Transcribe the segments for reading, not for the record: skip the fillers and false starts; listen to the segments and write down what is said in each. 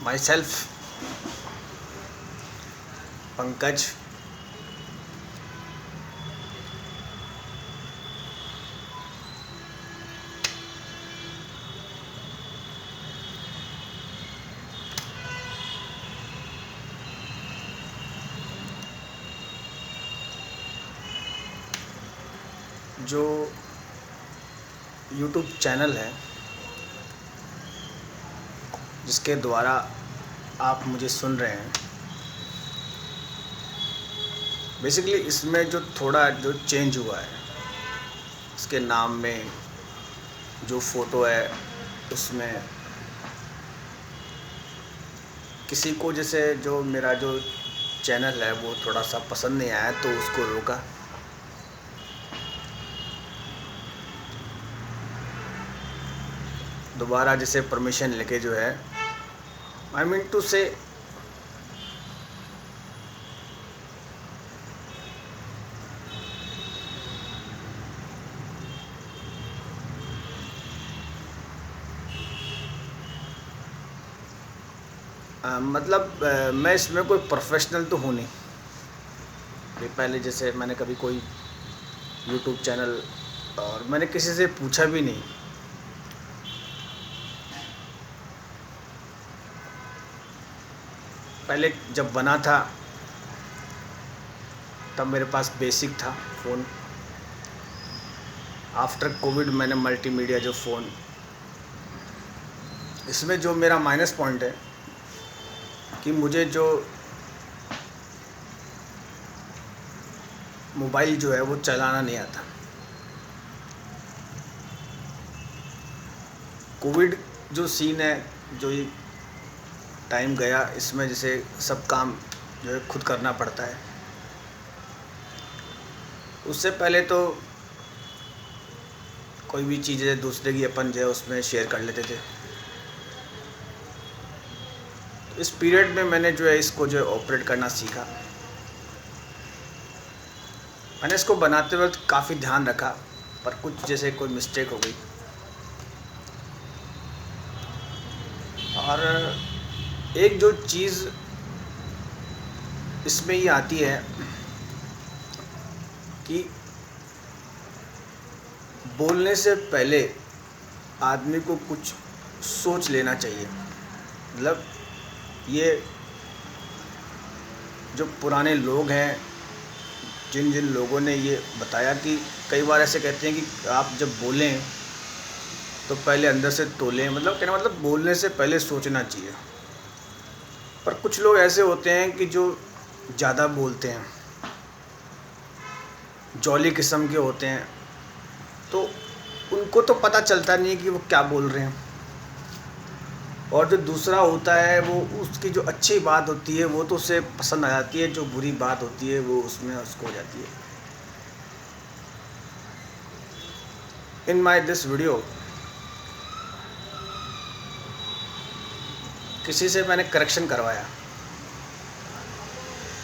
My self Pankaj. जो YouTube channel है जिसके द्वारा आप मुझे सुन रहे हैं, बेसिकली इसमें जो थोड़ा जो चेंज हुआ है, इसके नाम में जो फ़ोटो है उसमें किसी को जैसे जो मेरा जो चैनल है वो थोड़ा सा पसंद नहीं आया तो उसको रोका। दोबारा जैसे परमिशन लेके जो है आई मीन टू से मतलब मैं इसमें कोई प्रोफेशनल तो हूँ नहीं। ये पहले जैसे मैंने कभी कोई यूट्यूब चैनल और मैंने किसी से पूछा भी नहीं। पहले जब बना था तब मेरे पास बेसिक था फ़ोन। आफ्टर कोविड मैंने मल्टीमीडिया जो फ़ोन, इसमें जो मेरा माइनस पॉइंट है कि मुझे जो मोबाइल जो है वो चलाना नहीं आता। कोविड जो सीन है, जो ये टाइम गया, इसमें जैसे सब काम जो है खुद करना पड़ता है। उससे पहले तो कोई भी चीज़ें दूसरे की अपन जो है उसमें शेयर कर लेते थे। इस पीरियड में मैंने जो है इसको जो है ऑपरेट करना सीखा। मैंने इसको बनाते वक्त काफ़ी ध्यान रखा, पर कुछ जैसे कोई मिस्टेक हो गई। और एक जो चीज़ इसमें ये आती है कि बोलने से पहले आदमी को कुछ सोच लेना चाहिए। मतलब ये जो पुराने लोग हैं, जिन जिन लोगों ने ये बताया कि कई बार ऐसे कहते हैं कि आप जब बोलें तो पहले अंदर से तोलें। मतलब कहने मतलब बोलने से पहले सोचना चाहिए। पर कुछ लोग ऐसे होते हैं कि जो ज़्यादा बोलते हैं, जॉली किस्म के होते हैं, तो उनको तो पता चलता नहीं है कि वो क्या बोल रहे हैं। और जो दूसरा होता है वो उसकी जो अच्छी बात होती है वो तो उसे पसंद आ जाती है, जो बुरी बात होती है वो उसमें उसको हो जाती है। इन माई दिस वीडियो किसी से मैंने करेक्शन करवाया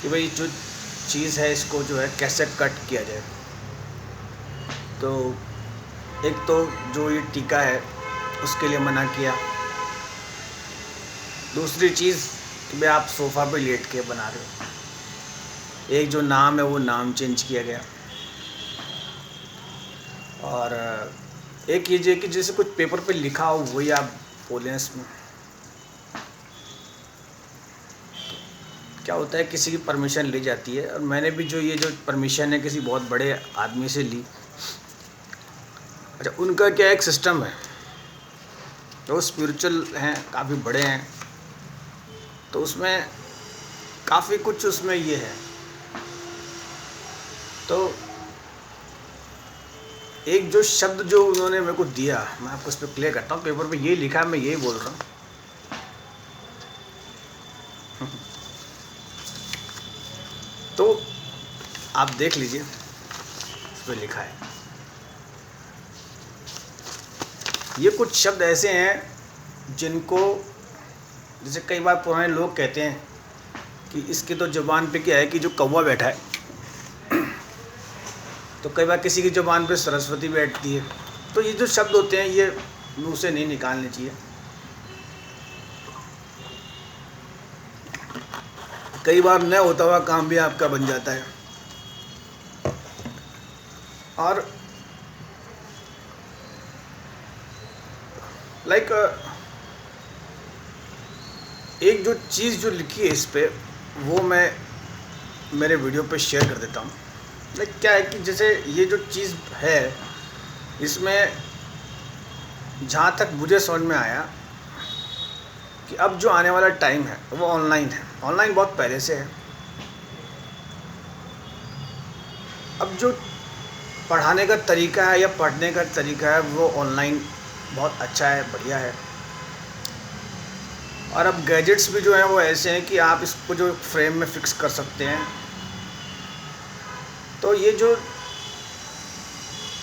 कि भाई जो चीज़ है इसको जो है कैसे कट किया जाए। तो एक तो जो ये टीका है उसके लिए मना किया। दूसरी चीज़ कि भाई आप सोफ़ा पे लेट के बना रहे हो। एक जो नाम है वो नाम चेंज किया गया। और एक ये कि जैसे कुछ पेपर पे लिखा हो वही आप बोलें। इसमें क्या होता है, किसी की परमिशन ली जाती है, और मैंने भी जो ये जो परमिशन है किसी बहुत बड़े आदमी से ली। अच्छा, उनका क्या एक सिस्टम है, तो स्पिरिचुअल हैं, काफ़ी बड़े हैं, तो उसमें काफ़ी कुछ उसमें ये है। तो एक जो शब्द जो उन्होंने मेरे को दिया, मैं आपको इस पर क्लियर करता हूँ। पेपर पे ये लिखा है, मैं यही बोल रहा हूँ। तो आप देख लीजिए, इस पर लिखा है। ये कुछ शब्द ऐसे हैं जिनको जैसे कई बार पुराने लोग कहते हैं कि इसकी तो ज़ुबान पे क्या है कि जो कौवा बैठा है, तो कई बार किसी की ज़ुबान पे सरस्वती बैठती है। तो ये जो शब्द होते हैं ये मुँह से नहीं निकालने चाहिए। कई बार न होता हुआ काम भी आपका बन जाता है। और लाइक एक जो चीज़ जो लिखी है इस पे, वो मैं मेरे वीडियो पे शेयर कर देता हूँ। लाइक क्या है कि जैसे ये जो चीज़ है, इसमें जहाँ तक मुझे समझ में आया कि अब जो आने वाला टाइम है वो ऑनलाइन है। ऑनलाइन बहुत पहले से है। अब जो पढ़ाने का तरीका है या पढ़ने का तरीका है वो ऑनलाइन बहुत अच्छा है, बढ़िया है। और अब गैजेट्स भी जो हैं वो ऐसे हैं कि आप इसको जो फ्रेम में फिक्स कर सकते हैं। तो ये जो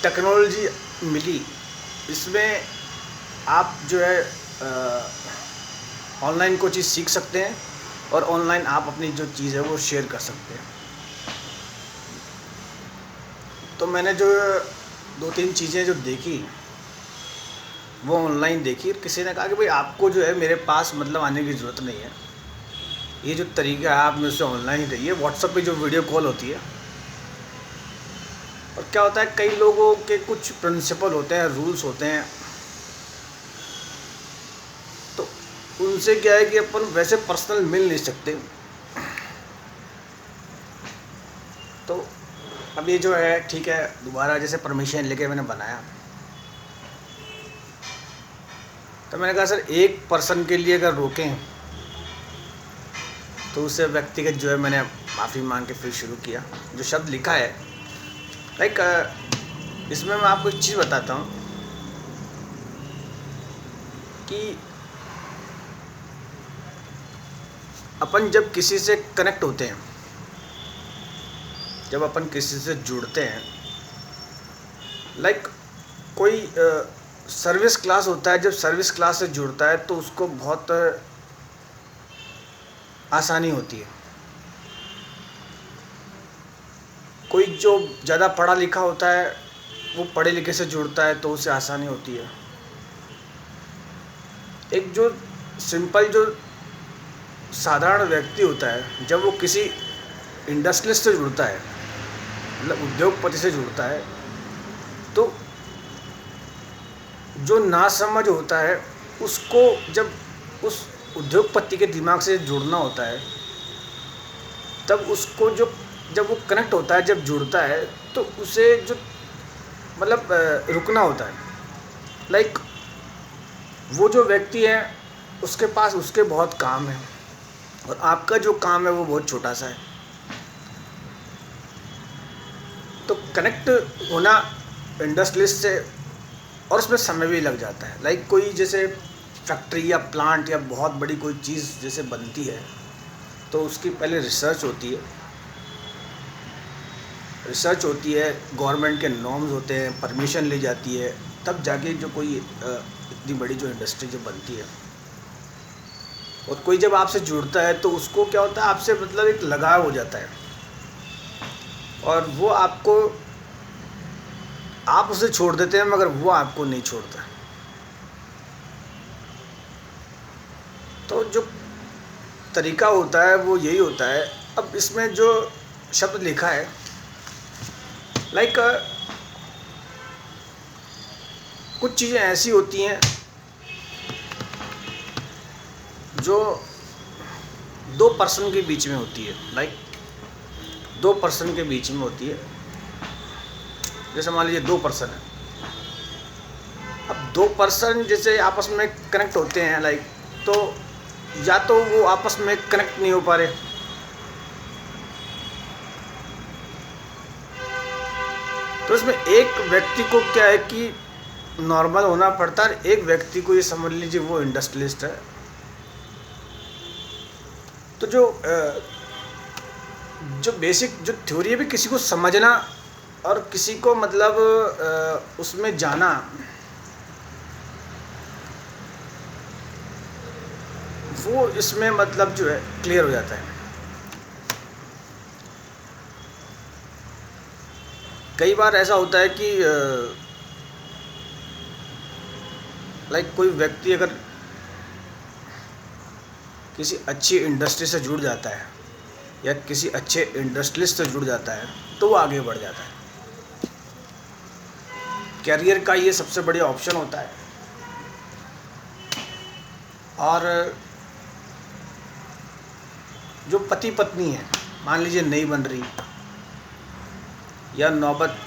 टेक्नोलॉजी मिली, इसमें आप जो है ऑनलाइन कोई चीज़ सीख सकते हैं और ऑनलाइन आप अपनी जो चीज़ है वो शेयर कर सकते हैं। तो मैंने जो 2-3 चीज़ें जो देखी वो ऑनलाइन देखी। किसी ने कहा कि भाई आपको जो है मेरे पास मतलब आने की ज़रूरत नहीं है, ये जो तरीका है आप मेरे से ऑनलाइन ही रहिए। व्हाट्सएप पे जो वीडियो कॉल होती है, और क्या होता है कई लोगों के कुछ प्रिंसिपल होते हैं, रूल्स होते हैं, तो उनसे क्या है कि अपन वैसे पर्सनल मिल नहीं सकते। तो अब ये जो है ठीक है, दोबारा जैसे परमिशन लेके मैंने बनाया, तो मैंने कहा सर एक पर्सन के लिए अगर रोकें तो उससे व्यक्तिगत जो है मैंने माफ़ी मांग के फिर शुरू किया। जो शब्द लिखा है लाइक इसमें मैं आपको एक चीज़ बताता हूँ कि अपन जब किसी से कनेक्ट होते हैं, जब अपन किसी से जुड़ते हैं, लाइक कोई सर्विस क्लास होता है, जब सर्विस क्लास से जुड़ता है तो उसको बहुत आसानी होती है। कोई जो ज़्यादा पढ़ा लिखा होता है वो पढ़े लिखे से जुड़ता है तो उसे आसानी होती है। एक जो सिंपल जो साधारण व्यक्ति होता है, जब वो किसी इंडस्ट्रियलिस्ट से जुड़ता है, मतलब उद्योगपति से जुड़ता है, तो जो नासमझ होता है उसको जब उस उद्योगपति के दिमाग से जुड़ना होता है, तब उसको जब वो कनेक्ट होता है, जब जुड़ता है, तो उसे जो मतलब रुकना होता है। लाइक वो जो व्यक्ति है उसके पास उसके बहुत काम है और आपका जो काम है वो बहुत छोटा सा है। तो कनेक्ट होना इंडस्ट्रियलिस्ट से, और उसमें समय भी लग जाता है। लाइक कोई जैसे फैक्ट्री या प्लांट या बहुत बड़ी कोई चीज़ जैसे बनती है तो उसकी पहले रिसर्च होती है, गवर्नमेंट के नॉर्म्स होते हैं, परमिशन ली जाती है, तब जाके जो कोई इतनी बड़ी जो इंडस्ट्री जो बनती है। और कोई जब आपसे जुड़ता है तो उसको क्या होता है, आपसे मतलब एक लगाव हो जाता है और वो आप उसे छोड़ देते हैं मगर वो आपको नहीं छोड़ता। तो जो तरीका होता है वो यही होता है। अब इसमें जो शब्द लिखा है, लाइक कुछ चीज़ें ऐसी होती हैं जो 2 पर्सन के बीच में होती है। लाइक 2 पर्सन के बीच में होती है। जैसे मान लीजिए 2 पर्सन है, अब 2 पर्सन जैसे आपस में कनेक्ट होते हैं, लाइक तो या तो वो आपस में कनेक्ट नहीं हो पा रहे, तो इसमें एक व्यक्ति को क्या है कि नॉर्मल होना पड़ता है। एक व्यक्ति को ये समझ लीजिए वो इंडस्ट्रियलिस्ट है। तो जो बेसिक जो थ्योरी है भी किसी को समझना और किसी को मतलब उसमें जाना, वो इसमें मतलब जो है क्लियर हो जाता है। कई बार ऐसा होता है कि लाइक कोई व्यक्ति अगर किसी अच्छी इंडस्ट्री से जुड़ जाता है या किसी अच्छे इंडस्ट्रियलिस्ट से जुड़ जाता है तो वो आगे बढ़ जाता है। कैरियर का ये सबसे बढ़िया ऑप्शन होता है। और जो पति पत्नी है, मान लीजिए नहीं बन रही या नौबत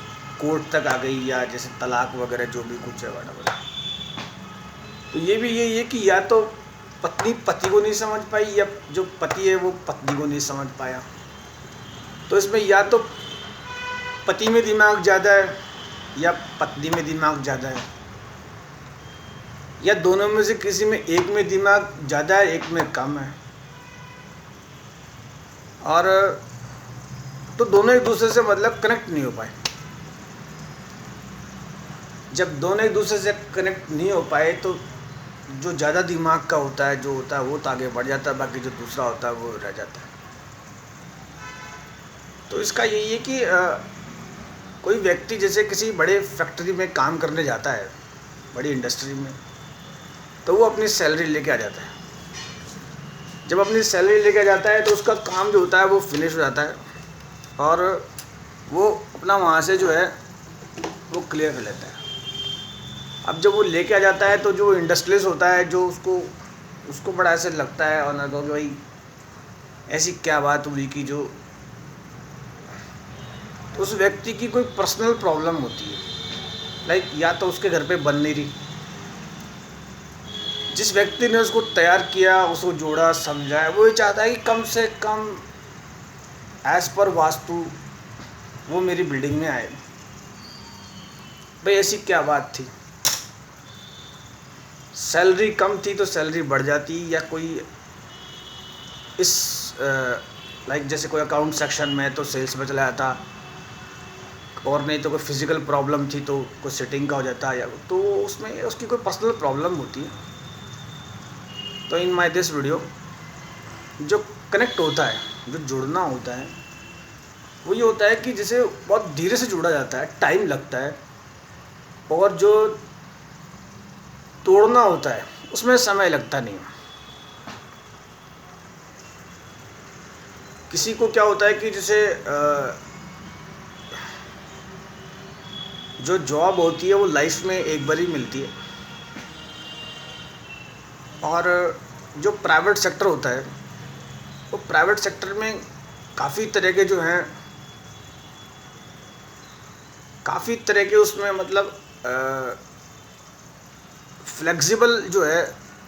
कोर्ट तक आ गई या जैसे तलाक वगैरह जो भी कुछ है वगैरह, तो ये भी यही है कि या तो पत्नी पति को नहीं समझ पाई या जो पति है वो पत्नी को नहीं समझ पाया। तो इसमें या तो पति में दिमाग ज़्यादा है या पत्नी में दिमाग ज़्यादा है, या दोनों में से किसी में एक में दिमाग ज़्यादा है एक में कम है। और तो दोनों एक दूसरे से मतलब कनेक्ट नहीं हो पाए। जब दोनों एक दूसरे से कनेक्ट नहीं हो पाए तो जो ज़्यादा दिमाग का होता है जो होता है वो तो आगे बढ़ जाता है, बाकी जो दूसरा होता है वो रह जाता है। तो इसका यही है कि कोई व्यक्ति जैसे किसी बड़े फैक्ट्री में काम करने जाता है, बड़ी इंडस्ट्री में, तो वो अपनी सैलरी लेके आ जाता है। जब अपनी सैलरी लेके आ जाता है तो उसका काम जो होता है वो फिनिश हो जाता है और वो अपना वहाँ से जो है वो क्लियर कर लेता है। अब जब वो लेके आ जाता है तो जो इंडस्ट्रियलिस्ट होता है जो उसको बड़ा ऐसे लगता है और ना कि भाई ऐसी क्या बात हुई कि जो तो उस व्यक्ति की कोई पर्सनल प्रॉब्लम होती है, लाइक या तो उसके घर पे बन नहीं रही, जिस व्यक्ति ने उसको तैयार किया, उसको जोड़ा, समझाया, वो ये चाहता है कि कम से कम एज पर वास्तु वो मेरी बिल्डिंग में आए। भाई ऐसी क्या बात थी, सैलरी कम थी तो सैलरी बढ़ जाती, या कोई इस लाइक जैसे कोई अकाउंट सेक्शन में तो सेल्स में चला जाता, और नहीं तो कोई फिज़िकल प्रॉब्लम थी तो कोई सेटिंग का हो जाता, या तो उसमें उसकी कोई पर्सनल प्रॉब्लम होती है। तो इन माय दिस वीडियो जो कनेक्ट होता है, जो जुड़ना होता है, वो ये होता है कि जैसे बहुत धीरे से जुड़ा जाता है, टाइम लगता है, और जो तोड़ना होता है उसमें समय लगता नहीं। किसी को क्या होता है कि जैसे जो जॉब होती है वो लाइफ में एक बार ही मिलती है, और जो प्राइवेट सेक्टर होता है वो प्राइवेट सेक्टर में काफ़ी तरह के जो हैं, काफ़ी तरह के उसमें मतलब फ्लेक्सिबल जो है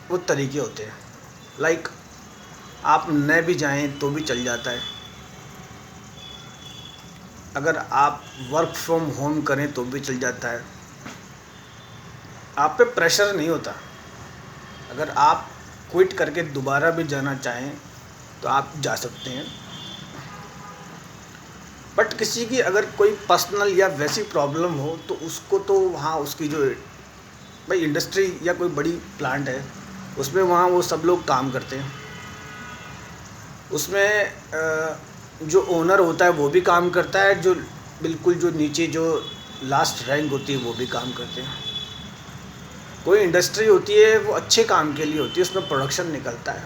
वो तरीके होते हैं। लाइक आप न भी जाएं तो भी चल जाता है, अगर आप वर्क फ्रॉम होम करें तो भी चल जाता है, आप पे प्रेशर नहीं होता। अगर आप क्विट करके दोबारा भी जाना चाहें तो आप जा सकते हैं। बट किसी की अगर कोई पर्सनल या वैसी प्रॉब्लम हो तो उसको तो वहाँ उसकी जो भाई इंडस्ट्री या कोई बड़ी प्लांट है उसमें वहाँ वो सब लोग काम करते हैं, उसमें जो ओनर होता है वो भी काम करता है, जो बिल्कुल जो नीचे जो लास्ट रैंक होती है वो भी काम करते हैं। कोई इंडस्ट्री होती है वो अच्छे काम के लिए होती है, उसमें प्रोडक्शन निकलता है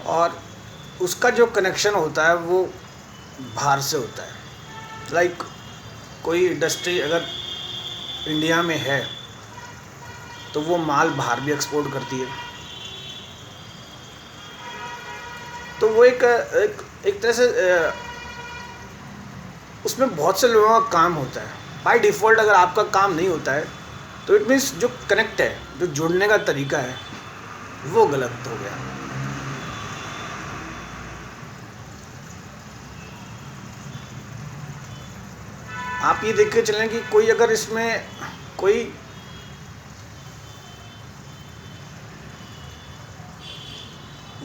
और उसका जो कनेक्शन होता है वो बाहर से होता है। लाइक कोई इंडस्ट्री अगर इंडिया में है तो वो माल बाहर भी एक्सपोर्ट करती है। तो वो एक तरह से उसमें बहुत से लोगों का काम होता है। बाय डिफ़ॉल्ट अगर आपका काम नहीं होता है तो इट मीन्स जो कनेक्ट है, जो जुड़ने का तरीका है वो गलत हो गया। आप ये देख के चलें कि कोई अगर इसमें कोई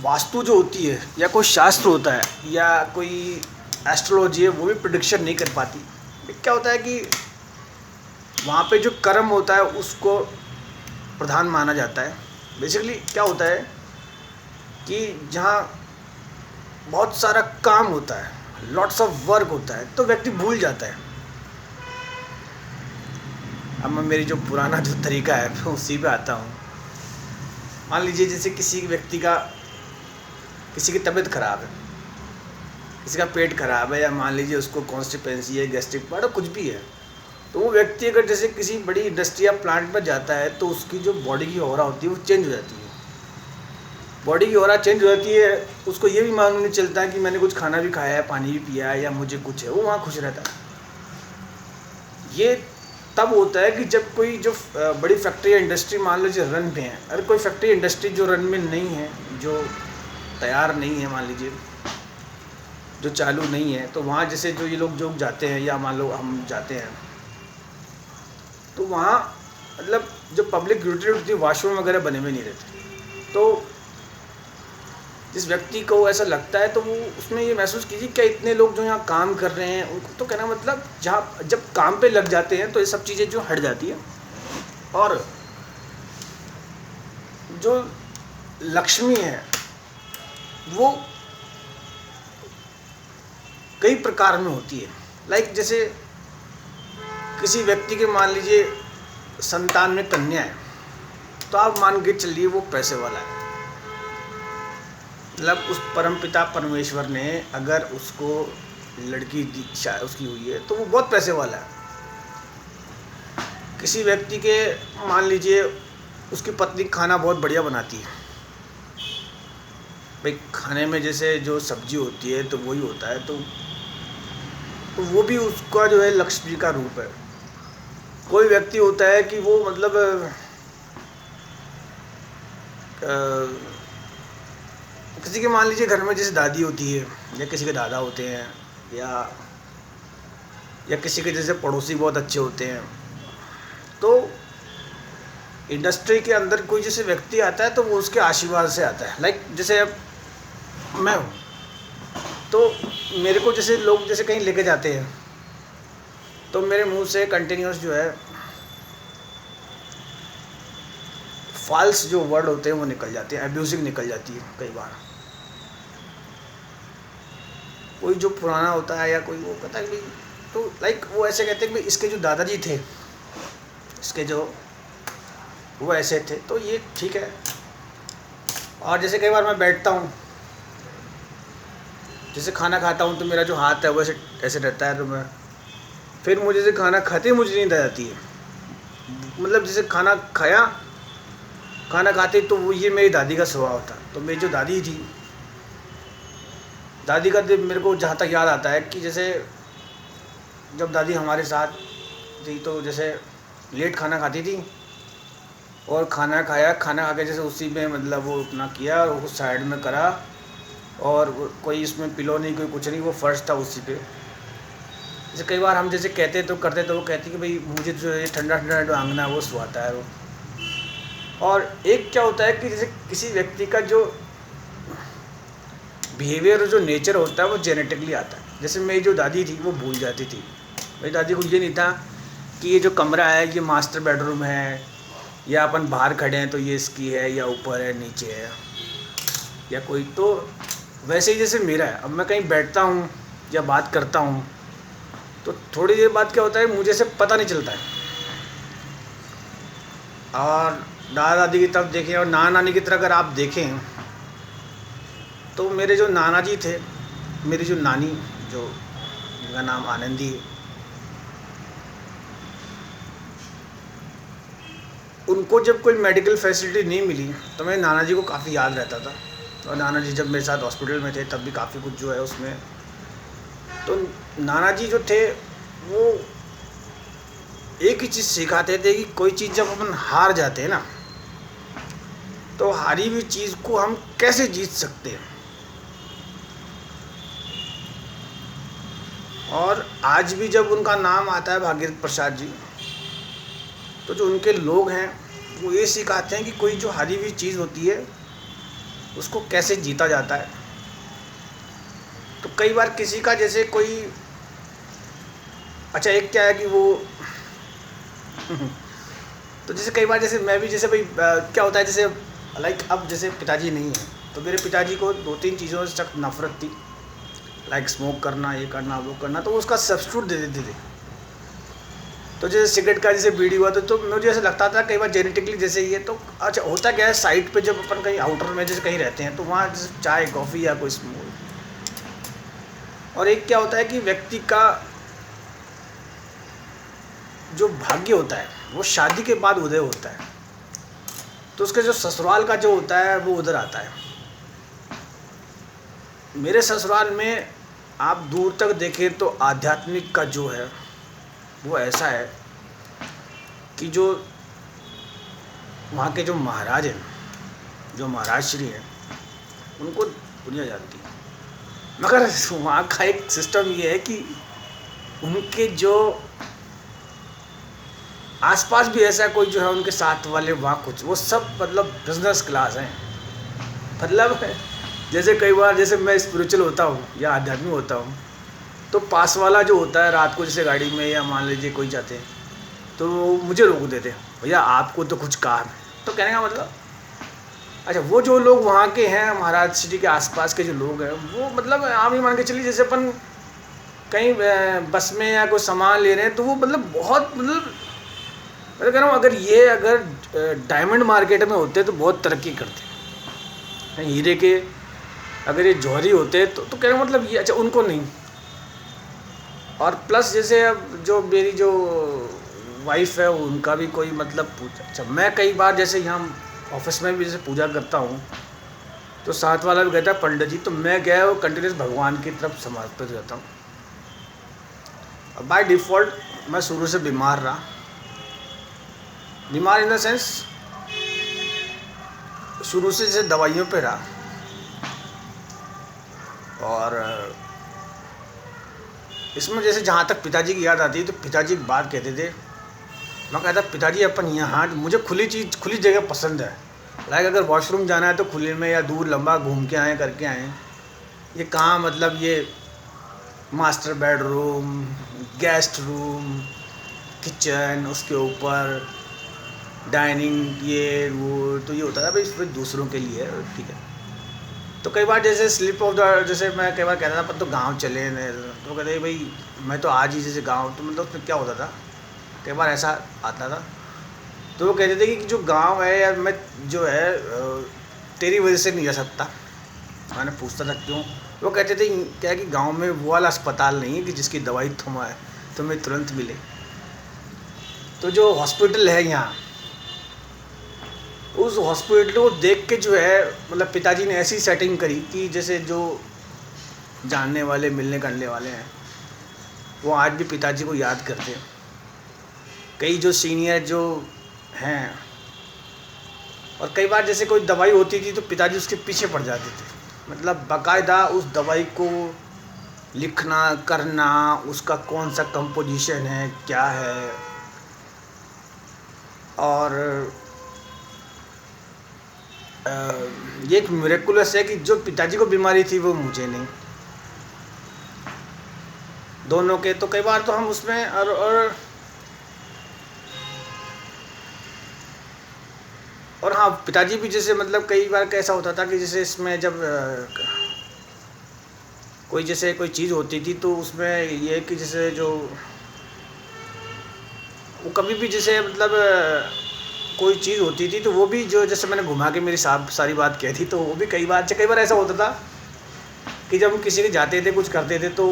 वास्तु जो होती है या कोई शास्त्र होता है या कोई एस्ट्रोलॉजी है वो भी प्रेडिक्शन नहीं कर पाती। क्या होता है कि वहाँ पे जो कर्म होता है उसको प्रधान माना जाता है। बेसिकली क्या होता है कि जहाँ बहुत सारा काम होता है, लॉट्स ऑफ वर्क होता है, तो व्यक्ति भूल जाता है। अब मैं मेरी जो पुराना जो तरीका है मैं उसी पे आता हूँ। मान लीजिए जैसे किसी व्यक्ति का किसी की तबीयत ख़राब है, किसी का पेट खराब है, या मान लीजिए उसको कॉन्स्टिपेंसी है, गैस्ट्रिक पार्ट, कुछ भी है, तो वो व्यक्ति अगर जैसे किसी बड़ी इंडस्ट्री या प्लांट में जाता है तो उसकी जो बॉडी की ऑरा होती है वो चेंज हो जाती है। बॉडी की ऑरा चेंज हो जाती है, उसको ये भी मालूम नहीं चलता है कि मैंने कुछ खाना भी खाया है, पानी भी पिया है, या मुझे कुछ है, वो वहाँ खुश रहता है। ये तब होता है कि जब कोई जो बड़ी फैक्ट्री या इंडस्ट्री मान लीजिए रन में है। अगर कोई फैक्ट्री इंडस्ट्री जो रन में नहीं है, जो तैयार नहीं है, मान लीजिए जो चालू नहीं है, तो वहाँ जैसे जो ये लोग जाते हैं, या मान लो हम जाते हैं, तो वहाँ मतलब जो पब्लिक यूटिलिटी होती है, वॉशरूम वगैरह बने हुए नहीं रहते। तो जिस व्यक्ति को ऐसा लगता है तो वो उसमें ये महसूस कीजिए क्या इतने लोग जो यहाँ काम कर रहे हैं उनको, तो कहना मतलब जहाँ जब काम पे लग जाते हैं तो ये सब चीज़ें जो हट जाती है। और जो लक्ष्मी है वो कई प्रकार में होती है। लाइक जैसे किसी व्यक्ति के मान लीजिए संतान में कन्या है, तो आप मान के चलिए वो पैसे वाला है। मतलब उस परमपिता परमेश्वर ने अगर उसको लड़की दी, शायद उसकी हुई है, तो वो बहुत पैसे वाला है। किसी व्यक्ति के मान लीजिए उसकी पत्नी खाना बहुत बढ़िया बनाती है, भाई खाने में जैसे जो सब्जी होती है तो वही होता है, तो वो भी उसका जो है लक्ष्मी का रूप है। कोई व्यक्ति होता है कि वो मतलब किसी के मान लीजिए घर में जैसे दादी होती है, या किसी के दादा होते हैं, या किसी के जैसे पड़ोसी बहुत अच्छे होते हैं, तो इंडस्ट्री के अंदर कोई जैसे व्यक्ति आता है तो वो उसके आशीर्वाद से आता है। लाइक जैसे अब मैं हूँ, तो मेरे को जैसे लोग जैसे कहीं लेके जाते हैं तो मेरे मुंह से कंटिन्यूस जो है फॉल्स जो वर्ड होते हैं वो निकल जाते हैं, एब्यूजिंग निकल जाती है कई बार। कोई जो पुराना होता है या कोई वो कहता है कि तो लाइक वो ऐसे कहते हैं कि इसके जो दादाजी थे, इसके जो वो ऐसे थे, तो ये ठीक है। और जैसे कई बार मैं बैठता हूँ, जैसे खाना खाता हूँ, तो मेरा जो हाथ है वो ऐसे रहता है, तो मैं फिर मुझे जैसे खाना खाते ही मुझे नींद आ जाती है। मतलब जैसे खाना खाया, खाना खाते तो वो ये मेरी दादी का स्वभाव था। तो मेरी जो दादी थी, दादी का मेरे को जहाँ तक याद आता है कि जैसे जब दादी हमारे साथ थी तो जैसे लेट खाना खाती थी, और खाना खाया, खाना खा के जैसे उसी में मतलब वो अपना किया और उस साइड में करा, और कोई इसमें पिलो नहीं, कोई कुछ नहीं, वो फर्श था उसी पे। जैसे कई बार हम जैसे कहते तो करते, तो वो कहती कि भाई मुझे जो है ठंडा ठंडा जो आंगना है वो सुहाता है वो। और एक क्या होता है कि जैसे किसी व्यक्ति का जो बिहेवियर, जो नेचर होता है वो जेनेटिकली आता है। जैसे मेरी जो दादी थी वो भूल जाती थी, मेरी दादी को ये नहीं था कि ये जो कमरा है ये मास्टर बेडरूम है, या अपन बाहर खड़े हैं तो ये इसकी है, या ऊपर है नीचे है, या कोई। तो वैसे ही जैसे मेरा है, अब मैं कहीं बैठता हूँ या बात करता हूँ तो थोड़ी देर बाद क्या होता है मुझे से पता नहीं चलता है। और दादा दादी की तरफ देखें और नाना नानी की तरफ अगर आप देखें तो मेरे जो नाना जी थे, मेरी जो नानी जो जिनका नाम आनंदी है, उनको जब कोई मेडिकल फैसिलिटी नहीं मिली तो मेरे नाना जी को काफ़ी याद रहता था। और नाना जी जब मेरे साथ हॉस्पिटल में थे तब भी काफ़ी कुछ जो है उसमें, तो नाना जी जो थे वो एक ही चीज़ सिखाते थे कि कोई चीज़ जब अपन हार जाते हैं ना, तो हारी हुई चीज़ को हम कैसे जीत सकते हैं। और आज भी जब उनका नाम आता है भागीरथ प्रसाद जी, तो जो उनके लोग हैं वो ये सिखाते हैं कि कोई जो हारी हुई चीज़ होती है उसको कैसे जीता जाता है। तो कई बार किसी का जैसे कोई, अच्छा एक क्या है कि वो तो जैसे कई बार जैसे मैं भी जैसे भाई क्या होता है जैसे लाइक अब जैसे पिताजी नहीं है तो मेरे पिताजी को 2-3 चीज़ों से सख्त नफरत थी, लाइक स्मोक करना, ये करना, वो करना, तो वो उसका सब्स्टिट्यूट दे देते थे। तो जैसे सिगरेट का जैसे बीड़ी हुआ तो मुझे ऐसा लगता था कई बार जेनेटिकली जैसे ये तो अच्छा होता क्या है, साइड पे जब अपन कहीं आउटर में जैसे कहीं रहते हैं तो वहाँ जैसे चाय कॉफ़ी या कोई स्मोक, और एक क्या होता है कि व्यक्ति का जो भाग्य होता है वो शादी के बाद उदय होता है, तो उसके जो ससुराल का जो होता है वो उधर आता है। मेरे ससुराल में आप दूर तक देखें तो आध्यात्मिक का जो है वो ऐसा है कि जो वहाँ के जो महाराज हैं, जो महाराज श्री हैं, उनको दुनिया जानती है, मगर वहाँ का एक सिस्टम ये है कि उनके जो आसपास भी ऐसा कोई जो है उनके साथ वाले वहाँ कुछ वो सब मतलब बिजनेस क्लास हैं। मतलब जैसे कई बार जैसे मैं स्पिरिचुअल होता हूँ या आध्यात्मिक होता हूँ तो पास वाला जो होता है रात को जैसे गाड़ी में या मान लीजिए कोई जाते हैं तो मुझे रोक देते, भैया आपको तो कुछ काम है। तो कहने का मतलब अच्छा वो जो लोग वहाँ के हैं महाराज श्री के आसपास के जो लोग हैं वो मतलब आम ही मान के चलिए जैसे अपन कहीं बस में या कोई सामान ले रहे हैं तो वो मतलब बहुत मतलब मैं कह रहा हूँ अगर डायमंड मार्केट में होते तो बहुत तरक्की करते, हीरे के अगर ये जौहरी होते तो कह रहा हूँ मतलब ये अच्छा उनको नहीं। और प्लस जैसे अब जो मेरी जो वाइफ है उनका भी कोई मतलब पूजा, अच्छा मैं कई बार जैसे यहाँ ऑफिस में भी जैसे पूजा करता हूँ तो साथ वाला भी कहता है पंडित जी, तो मैं क्या है वो कंटिन्यूस भगवान की तरफ समर्पित रहता हूँ। अब बाय डिफ़ॉल्ट मैं शुरू से बीमार रहा, बीमार इन द सेंस शुरू से जैसे दवाइयों पे रहा, और इसमें जैसे जहाँ तक पिताजी की याद आती है तो पिताजी एक बात कहते थे, मैं कहता पिताजी अपन यहाँ मुझे खुली जगह पसंद है, लाइक अगर वॉशरूम जाना है तो खुले में या दूर लंबा घूम के आए करके आए, ये कहाँ मतलब ये master bedroom, guest room, kitchen, उसके ऊपर डाइनिंग, ये वो, तो ये होता था भाई फिर दूसरों के लिए ठीक है। तो कई बार जैसे स्लिप ऑफ द जैसे मैं कई बार कहता था पर तो गांव चले तो कहते भाई मैं तो आज ही जैसे गांव, तो मतलब उसमें क्या होता था कई बार ऐसा आता था तो वो कहते थे कि जो गांव है यार मैं जो है तेरी वजह से नहीं जा सकता। मैंने पूछता था क्यों, वो कहते थे क्या कि गांव में वो वाला अस्पताल नहीं है कि जिसकी दवाई तुम्हें तुरंत मिले, तो जो हॉस्पिटल है यहाँ उस हॉस्पिटल को देख के जो है मतलब पिताजी ने ऐसी सेटिंग करी कि जैसे जो जानने वाले मिलने करने वाले हैं वो आज भी पिताजी को याद करते हैं। कई जो सीनियर जो हैं, और कई बार जैसे कोई दवाई होती थी तो पिताजी उसके पीछे पड़ जाते थे, मतलब बाकायदा उस दवाई को लिखना करना, उसका कौन सा कंपोजिशन है क्या है, और ये एक मिरेकुलस है कि जो पिताजी को बीमारी थी वो मुझे नहीं, दोनों के। तो कई बार तो हम उसमें और हाँ पिताजी भी जैसे मतलब कई बार कैसा होता था कि जैसे इसमें जब कोई जैसे कोई चीज़ होती थी तो उसमें ये कि जैसे जो वो कभी भी जैसे मतलब कोई चीज़ होती थी तो वो भी जो जैसे मैंने घुमा के मेरी सारी बात कह दी, तो वो भी कई बार ऐसा होता था कि जब हम किसी के जाते थे कुछ करते थे तो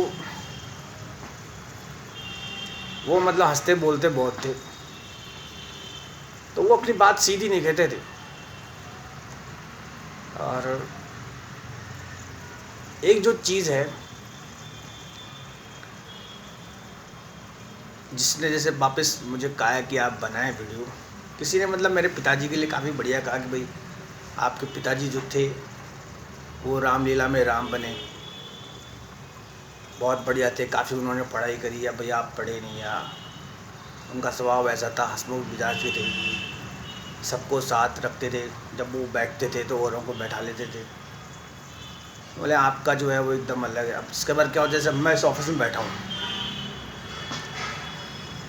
वो मतलब हंसते बोलते बहुत थे, तो वो अपनी बात सीधी नहीं कहते थे। और एक जो चीज़ है जिसने जैसे वापस मुझे कहा कि आप बनाएं वीडियो, किसी ने मतलब मेरे पिताजी के लिए काफ़ी बढ़िया कहा कि भाई आपके पिताजी जो थे वो रामलीला में राम बने, बहुत बढ़िया थे, काफ़ी उन्होंने पढ़ाई करी, या भैया आप पढ़े नहीं, या उनका स्वभाव ऐसा था, हंसमुख मिजाज के थे, सबको साथ रखते थे, जब वो बैठते थे तो औरों को बैठा लेते थे। बोले आपका जो है वो एकदम अलग है। अब इसके बाद क्या होता है, जैसे मैं इस ऑफिस में बैठा हूँ,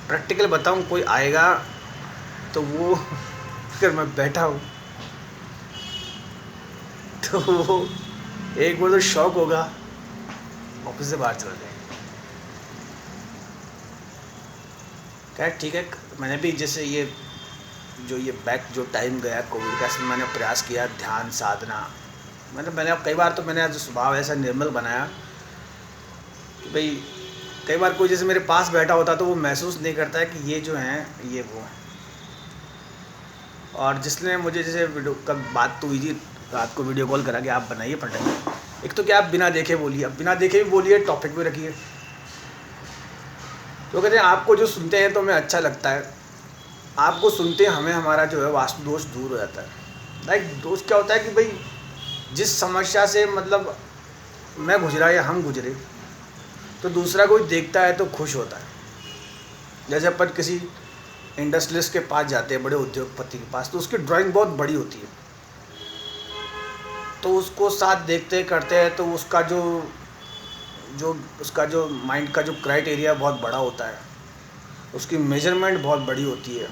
प्रैक्टिकल बताऊँ कोई आएगा तो वो अगर मैं बैठा हूँ तो वो एक बार तो शौक होगा, ऑफिस से बाहर चला जाएगा। क्या ठीक है। मैंने भी जैसे ये जो टाइम गया कोविड का, इसमें मैंने प्रयास किया ध्यान साधना। मैंने कई बार तो मैंने जो स्वभाव ऐसा निर्मल बनाया कि भाई कई बार कोई जैसे मेरे पास बैठा होता तो वो महसूस नहीं करता है कि ये जो हैं ये वो। और जिसने मुझे जैसे वीडियो का बात तो हुई थी, रात को वीडियो कॉल करा कि आप बनाइए कंटेंट। एक तो क्या आप बिना देखे बोलिए, अब बिना देखे भी बोलिए, टॉपिक भी रखिए। तो कहते हैं आपको जो सुनते हैं तो हमें अच्छा लगता है, आपको सुनते हैं हमें हमारा जो है वास्तु दोष दूर हो जाता है। लाइक दोष क्या होता है कि भाई जिस समस्या से मतलब मैं गुजरा या हम गुजरे, तो दूसरा कोई देखता है तो खुश होता है। जैसे अपन किसी इंडस्ट्रियलिस्ट के पास जाते हैं, बड़े उद्योगपति के पास, तो उसकी ड्राइंग बहुत बड़ी होती है, तो उसको साथ देखते करते हैं तो उसका जो माइंड का जो क्राइटेरिया बहुत बड़ा होता है, उसकी मेजरमेंट बहुत बड़ी होती है,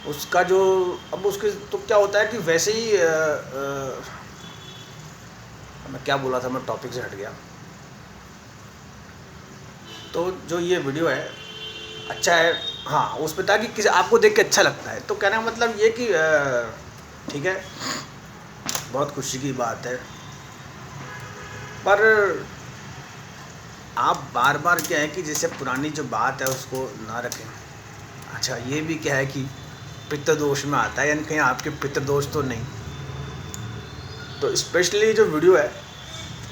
उसका जो अब उसके तो क्या होता है कि वैसे ही मैं क्या बोला था, मैं टॉपिक से हट गया। तो जो ये वीडियो है अच्छा है, हाँ, उस पर था कि किसी आपको देख के अच्छा लगता है, तो कहने का मतलब ये कि ठीक है, बहुत खुशी की बात है, पर आप बार बार क्या है कि जैसे पुरानी जो बात है उसको ना रखें। अच्छा, ये भी क्या है कि पितृदोष में आता है, यानी कहीं आपके पितृदोष तो नहीं। तो स्पेशली जो वीडियो है,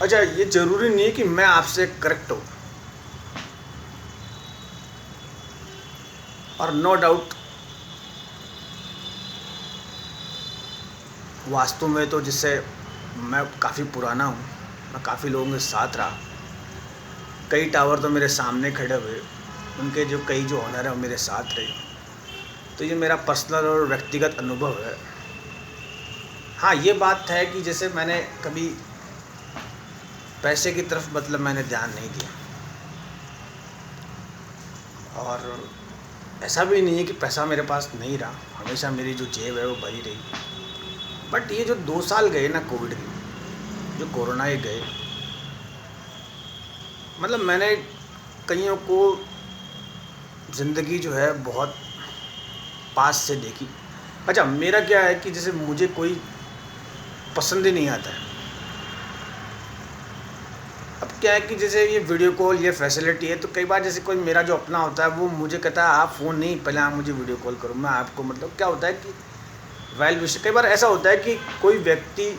अच्छा ये ज़रूरी नहीं है कि मैं आपसे करेक्ट हूँ, और नो डाउट वास्तु में तो जिससे मैं काफ़ी पुराना हूँ, मैं काफ़ी लोगों के साथ रहा, कई टावर तो मेरे सामने खड़े हुए, उनके जो कई जो ऑनर है वो मेरे साथ रहे। तो ये मेरा पर्सनल और व्यक्तिगत अनुभव है। हाँ, ये बात है कि जैसे मैंने कभी पैसे की तरफ मतलब मैंने ध्यान नहीं दिया, और ऐसा भी नहीं है कि पैसा मेरे पास नहीं रहा, हमेशा मेरी जो जेब है वो भरी रही। बट ये जो 2 साल गए ना कोविड के, जो कोरोना ये गए, मतलब मैंने कईयों को ज़िंदगी जो है बहुत पास से देखी। अच्छा, मेरा क्या है कि जैसे मुझे कोई पसंद ही नहीं आता है। अब क्या है कि जैसे ये वीडियो कॉल ये फैसिलिटी है, तो कई बार जैसे कोई मेरा जो अपना होता है वो मुझे कहता है आप फ़ोन नहीं, पहले आप मुझे वीडियो कॉल करो, मैं आपको मतलब क्या होता है कि वेल विश। कई बार ऐसा होता है कि कोई व्यक्ति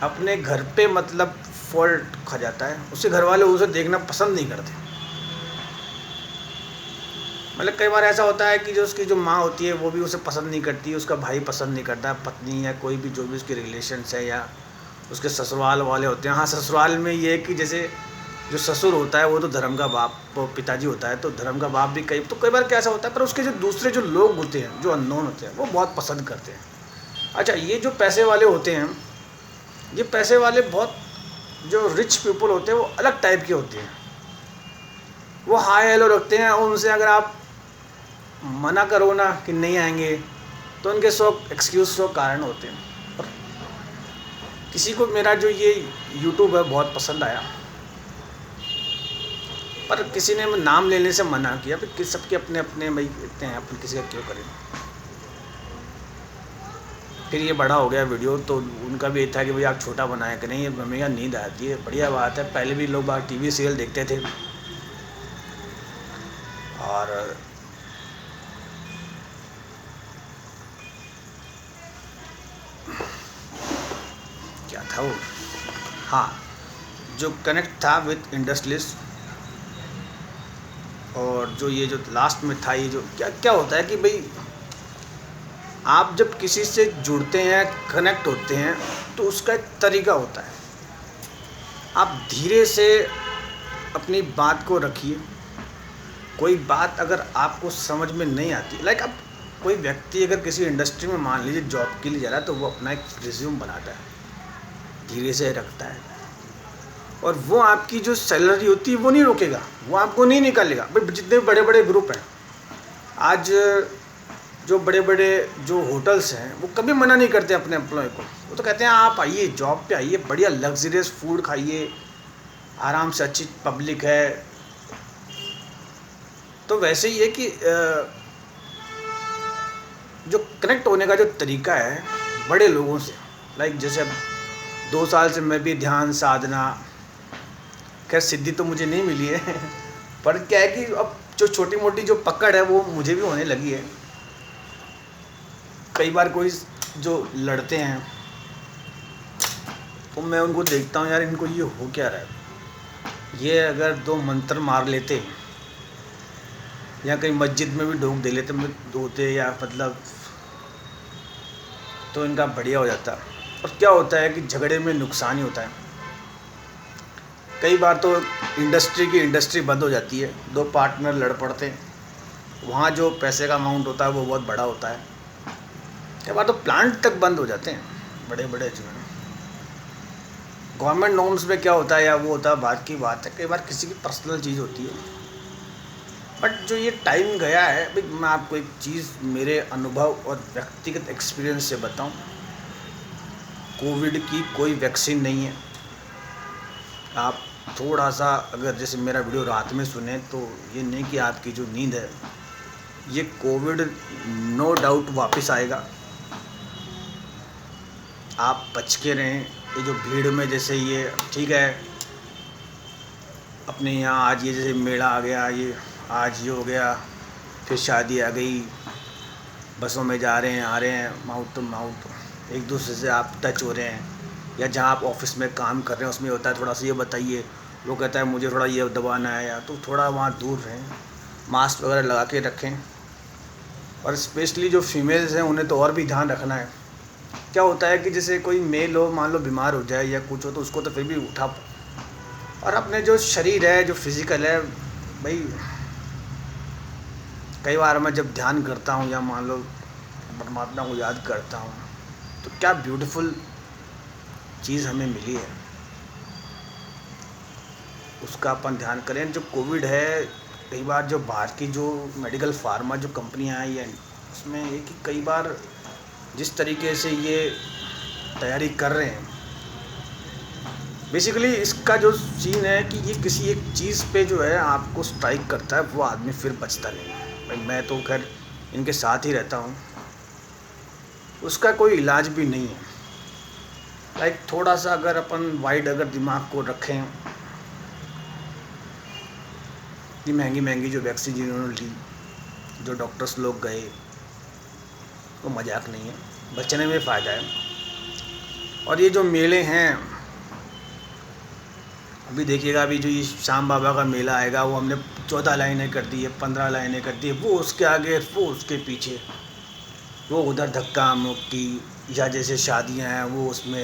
अपने घर पे मतलब फॉल्ट खा जाता है, उसके घर वाले उसे देखना पसंद नहीं करते। मतलब कई बार ऐसा होता है कि जो उसकी जो माँ होती है वो भी उसे पसंद नहीं करती, उसका भाई पसंद नहीं करता, पत्नी या कोई भी जो भी उसके रिलेशन्स है, या उसके ससुराल वाले होते हैं। हाँ, ससुराल में ये है कि जैसे जो ससुर होता है वो तो धर्म का बाप, पिताजी होता है तो धर्म का बाप भी कई बार कैसा होता है, पर उसके जो दूसरे जो लोग होते हैं, जो अननोन होते हैं, वो बहुत पसंद करते हैं। अच्छा, ये जो पैसे वाले होते हैं, ये पैसे वाले बहुत जो रिच पीपल होते हैं वो अलग टाइप के होते हैं, वो हाई हेलो रखते हैं, और उनसे अगर आप मना करो ना कि नहीं आएंगे तो उनके 100 एक्सक्यूज़ 100 कारण होते हैं। और किसी को मेरा जो ये यूट्यूब है बहुत पसंद आया, पर किसी ने नाम लेने से मना किया। फिर सबके अपने अपने भाई इतने हैं, अपन किसी का क्यों करें। फिर ये बड़ा हो गया वीडियो, तो उनका भी ये था कि भाई आप छोटा बनाया करें, ये हमें यहाँ नींद आती है। बढ़िया बात है, पहले भी लोग बाहर टीवी सीरियल देखते थे, और क्या था वो, हाँ, जो कनेक्ट था विद इंडस्ट्रियलिस्ट, और जो ये जो लास्ट में था, ये जो क्या होता है कि भाई आप जब किसी से जुड़ते हैं, कनेक्ट होते हैं, तो उसका एक तरीका होता है। आप धीरे से अपनी बात को रखिए। कोई बात अगर आपको समझ में नहीं आती, लाइक अब कोई व्यक्ति अगर किसी इंडस्ट्री में मान लीजिए जॉब के लिए जा रहा है, तो वो अपना एक रिज्यूम बनाता है, धीरे से रखता है, और वो आपकी जो सैलरी होती है वो नहीं रोकेगा, वो आपको नहीं निकालेगा। भाई जितने बड़े बड़े ग्रुप हैं आज, जो बड़े बड़े जो होटल्स हैं, वो कभी मना नहीं करते अपने एम्प्लॉय को। वो तो कहते हैं आप आइए, जॉब पे आइए, बढ़िया लग्जरियस फूड खाइए, आराम से, अच्छी पब्लिक है, तो वैसे ही है कि जो कनेक्ट होने का जो तरीका है बड़े लोगों से, लाइक जैसे अब 2 साल से मैं भी ध्यान साधना, खैर सिद्धि तो मुझे नहीं मिली है पर क्या है कि अब जो छोटी मोटी जो पकड़ है वो मुझे भी होने लगी है। कई बार कोई जो लड़ते हैं तो मैं उनको देखता हूँ, यार इनको ये हो क्या रहा है, ये अगर 2 मंत्र मार लेते या कहीं मस्जिद में भी ढोक दे लेते धोते या मतलब, तो इनका बढ़िया हो जाता। और क्या होता है कि झगड़े में नुकसान ही होता है। कई बार तो इंडस्ट्री बंद हो जाती है, 2 पार्टनर लड़ पड़ते हैं, वहाँ जो पैसे का अमाउंट होता है वो बहुत बड़ा होता है। कई बार तो प्लांट तक बंद हो जाते हैं बड़े बड़े जो हैं। गवर्नमेंट नॉर्म्स में क्या होता है या वो होता है बात की बात है, कई बार किसी की पर्सनल चीज़ होती है। बट जो ये टाइम गया है भाई, मैं आपको एक चीज़ मेरे अनुभव और व्यक्तिगत एक्सपीरियंस से बताऊं, कोविड की कोई वैक्सीन नहीं है। आप थोड़ा सा अगर जैसे मेरा वीडियो रात में सुने तो ये नहीं कि आपकी जो नींद है, ये कोविड नो डाउट वापस आएगा। आप बच के रहें। ये जो भीड़ में जैसे ये ठीक है, अपने यहाँ आज ये जैसे मेला आ गया, ये आज ये हो गया, फिर शादी आ गई, बसों में जा रहे हैं आ रहे हैं, माउथ टू माउथ एक दूसरे से आप टच हो रहे हैं, या जहाँ आप ऑफिस में काम कर रहे हैं उसमें होता है थोड़ा सा ये बताइए, वो कहता है मुझे थोड़ा ये दबाना है, या तो थोड़ा वहाँ दूर रहें, मास्क वगैरह लगा के रखें। और स्पेशली जो फीमेल्स हैं उन्हें तो और भी ध्यान रखना है। क्या होता है कि जैसे कोई मेल हो, मान लो बीमार हो जाए या कुछ हो, तो उसको तो फिर भी उठा, और अपने जो शरीर है जो फिज़िकल है भाई, कई बार मैं जब ध्यान करता हूँ या मान लो परमात्मा को याद करता हूँ तो क्या ब्यूटीफुल चीज़ हमें मिली है, उसका अपन ध्यान करें। जो कोविड है, कई बार जो बाहर की जो मेडिकल फार्मा जो कंपनियां आई हैं उसमें ये कि कई बार जिस तरीके से ये तैयारी कर रहे हैं, बेसिकली इसका जो सीन है कि ये किसी एक चीज़ पे जो है आपको स्ट्राइक करता है, वो आदमी फिर बचता नहीं है। भाई मैं तो खैर इनके साथ ही रहता हूँ, उसका कोई इलाज भी नहीं है। लाइक थोड़ा सा अगर अपन वाइड अगर दिमाग को रखें, इतनी महंगी महंगी जो वैक्सीन जिन्होंने ली, जो डॉक्टर्स लोग गए, वो मजाक नहीं है, बचने में फ़ायदा है। और ये जो मेले हैं, अभी देखिएगा, अभी जो ये श्याम बाबा का मेला आएगा, वो हमने 14 लाइनें कर दी है, 15 लाइनें कर दी है, वो उसके आगे, वो उसके पीछे, वो उधर धक्का मुक्की, या जैसे शादियां हैं वो उसमें